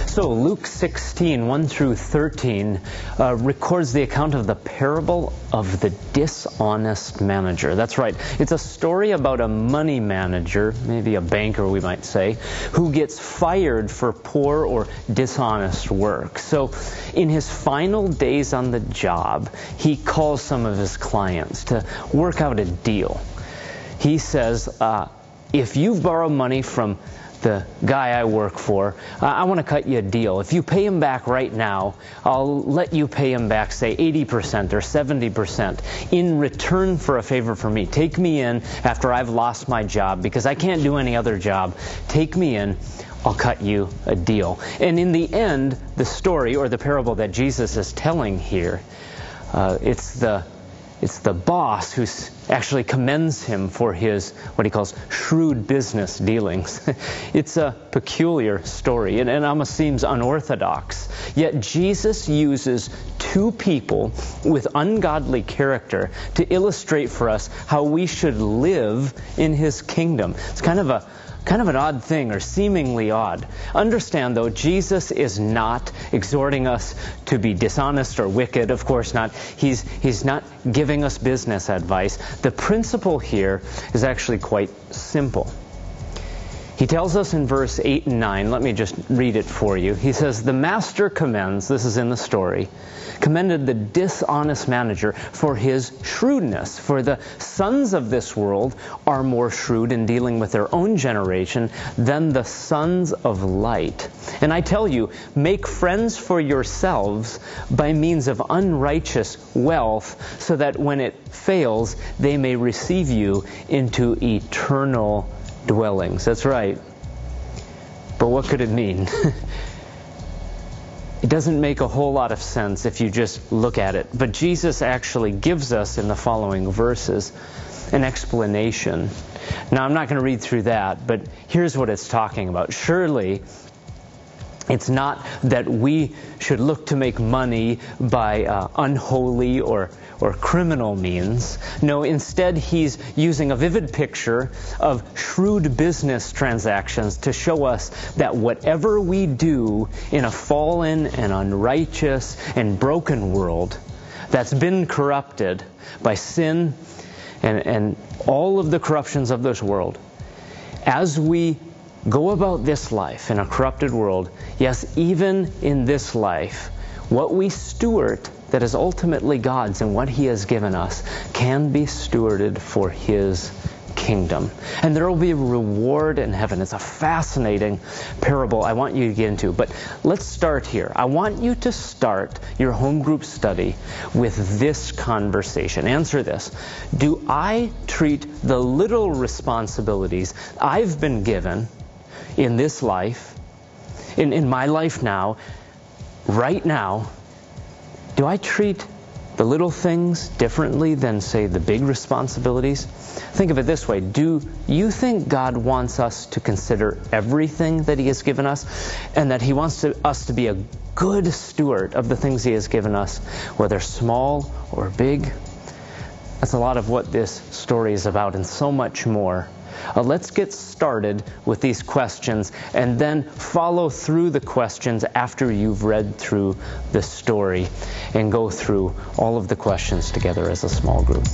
So Luke 16, 1 through 13, records the account of the parable of the dishonest manager. That's right. It's a story about a money manager, maybe a banker we might say, who gets fired for poor or dishonest work. So in his final days on the job, he calls some of his clients to work out a deal. He says, if you've borrowed money from the guy I work for, I want to cut you a deal. If you pay him back right now, I'll let you pay him back, say, 80% or 70% in return for a favor from me. Take me in after I've lost my job because I can't do any other job. Take me in. I'll cut you a deal. And in the end, the story or the parable that Jesus is telling here, it's the boss who actually commends him for his, what he calls, shrewd business dealings. It's a peculiar story, and almost seems unorthodox. Yet Jesus uses two people with ungodly character to illustrate for us how we should live in his kingdom. It's kind of an odd thing, or seemingly odd. Understand, though, Jesus is not exhorting us to be dishonest or wicked. Of course not. He's not giving us business advice. The principle here is actually quite simple. He tells us in verse 8 and 9, let me just read it for you. He says, the master commends, this is in the story, commended the dishonest manager for his shrewdness. For the sons of this world are more shrewd in dealing with their own generation than the sons of light. And I tell you, make friends for yourselves by means of unrighteous wealth, so that when it fails, they may receive you into eternal dwellings. That's right. But what could it mean? It doesn't make a whole lot of sense if you just look at it. But Jesus actually gives us in the following verses an explanation. Now, I'm not going to read through that, but here's what it's talking about. Surely, it's not that we should look to make money by unholy or criminal means. No, instead he's using a vivid picture of shrewd business transactions to show us that whatever we do in a fallen and unrighteous and broken world that's been corrupted by sin and all of the corruptions of this world, as we go about this life in a corrupted world, yes, even in this life, what we steward that is ultimately God's and what He has given us can be stewarded for His kingdom. And there will be a reward in heaven. It's a fascinating parable I want you to get into. But let's start here. I want you to start your home group study with this conversation. Answer this. Do I treat the little responsibilities I've been given in this life, in my life now, right now, do I treat the little things differently than, say, the big responsibilities? Think of it this way. Do you think God wants us to consider everything that He has given us, and that He wants us to be a good steward of the things He has given us, whether small or big? That's a lot of what this story is about, and so much more. Let's get started with these questions and then follow through the questions after you've read through the story and go through all of the questions together as a small group.